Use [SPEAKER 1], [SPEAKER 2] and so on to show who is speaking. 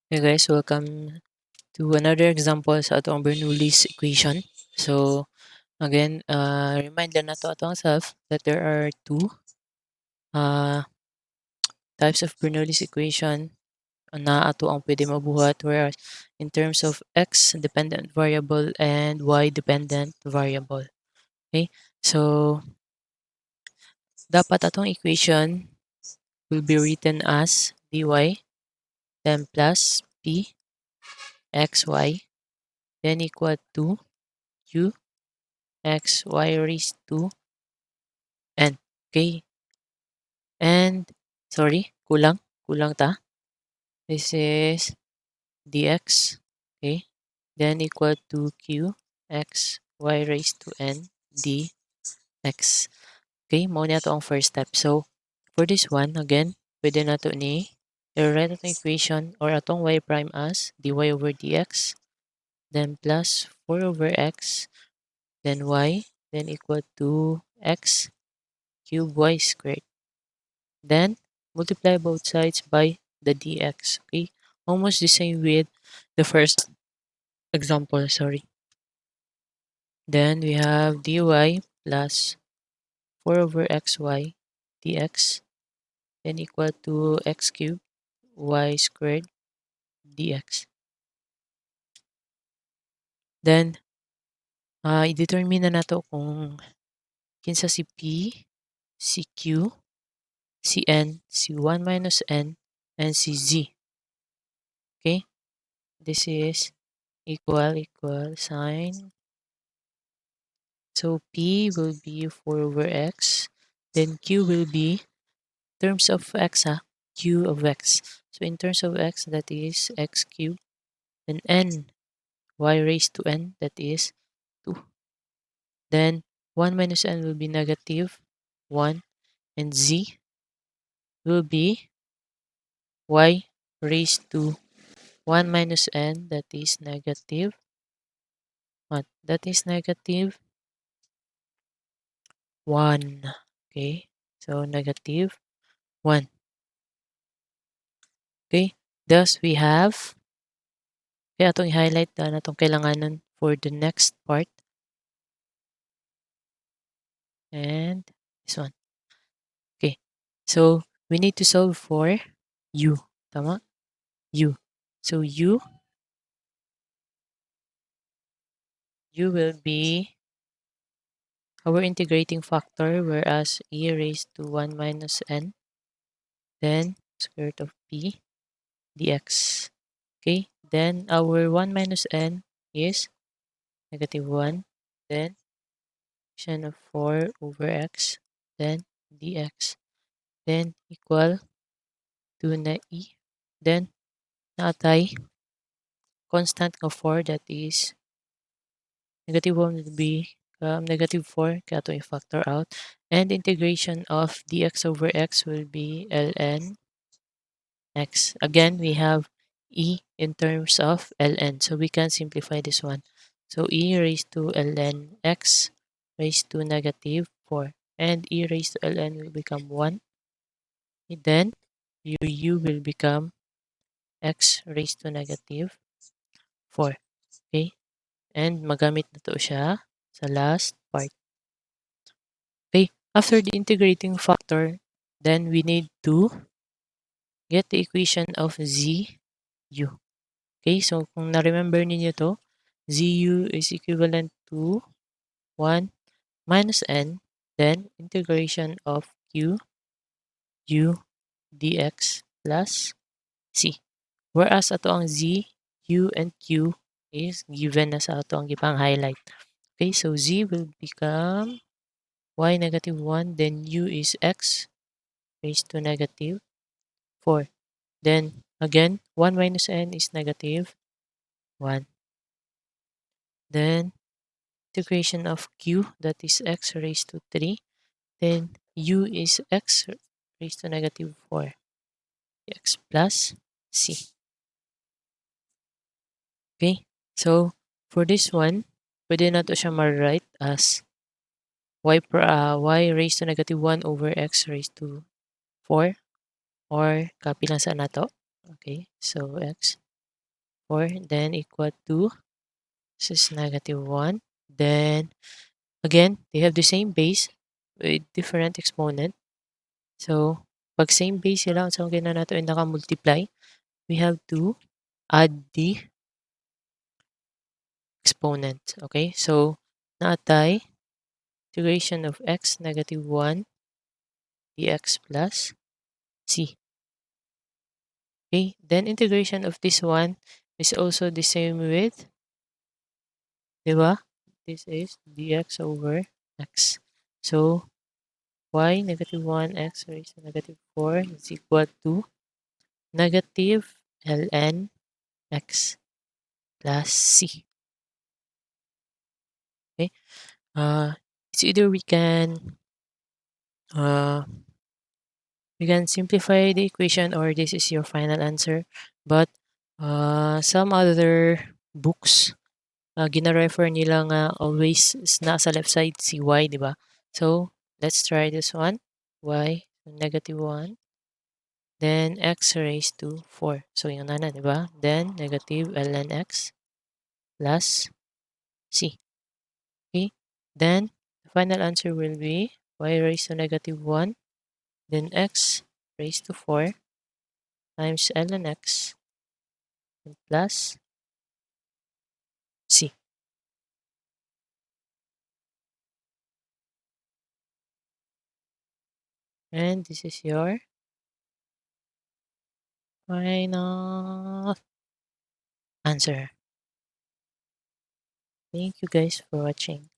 [SPEAKER 1] Hey guys, welcome to another example sa atong Bernoulli's equation. So again, remind lang nato ato self that there are two uh, types of Bernoulli's equation na ato ang pwede mabuhat, whereas in terms of x dependent variable and y dependent variable. Okay, so dapat atong equation will be written as dy then plus p xy then equal to q x y raised to n. Okay. And sorry, kulang ta. This is dx. Okay. Then equal to q x y raised to n dx. Okay, mao na to ang first step. So for this one, again, pwede na to ni i-write atong equation or atong y prime as dy over dx, then plus 4 over x, then y, then equal to x cube y squared. Then multiply both sides by the dx. Okay, almost the same with the first example. Sorry. Then we have dy plus 4 over xy dx, then equal to x cubed y squared dx. Then i-determine na nato kung kinsa si p, si q, si n, si 1 minus n, and si z. Okay, this is equal sign. So p will be 4 over x, then q will be terms of x, q of x. So in terms of x, that is x cubed, then n, y raised to n, that is 2. Then 1 minus n will be negative 1, and z will be y raised to 1 minus n, that is negative 1. That is negative 1. Okay, so negative 1. Okay, thus we have, kaya itong i-highlight na itong kailanganan for the next part. And this one. Okay, so we need to solve for u. Tama? U. So u will be our integrating factor, whereas e raised to 1 minus n, then square root of p dx. Okay, then our 1 minus n is negative 1, then function of 4 over x, then dx, then equal to na e, then naatay constant of 4, that is negative 1 will be negative 4, kaya ito i-factor out, and integration of dx over x will be ln x. Again, we have e in terms of ln, so we can simplify this one. So e raised to ln x raised to negative 4, and e raised to ln will become 1. Then u will become x raised to negative 4. Okay? And magamit na to siya sa last part. Okay? After the integrating factor, then we need to get the equation of zu. Okay? So, kung na-remember ninyo to, zu is equivalent to 1 minus n, then integration of q u dx plus c. Whereas ato ang z, u, and q is given na sa ato ang gipang highlight. Okay, so z will become y negative 1, then u is x raised to negative 4. Then again, 1 minus n is negative 1. Then integration of q, that is x raised to 3. Then u is x raised to negative 4. X plus c. Okay, so for this one, pwede na to siya ma-write as y raised to negative 1 over x raised to 4, or copy lang sa nato. Okay, so x 4, then equal to, this is negative 1. Then, again, they have the same base with different exponent. So, pag same base sila, so gina nato ay naka-multiply, we have to add the exponent. Okay? So, naatay integration of x negative 1 dx plus c. Okay? Then, integration of this one is also the same with, di ba? This is dx over x. So, y negative 1 x raised to negative 4 is equal to negative ln x plus c. Okay? It's either uh, we can simplify the equation or this is your final answer. But some other books, gina-refer nila nga always nasa left side si y, di ba? So, let's try this one. Y, negative 1. Then, x raised to 4. So, yung nana, di ba? Then, negative ln x plus c. Okay? Then, the final answer will be y raised to negative 1. Then, x raised to 4 times ln x plus c. And this is your final answer. Thank you guys for watching.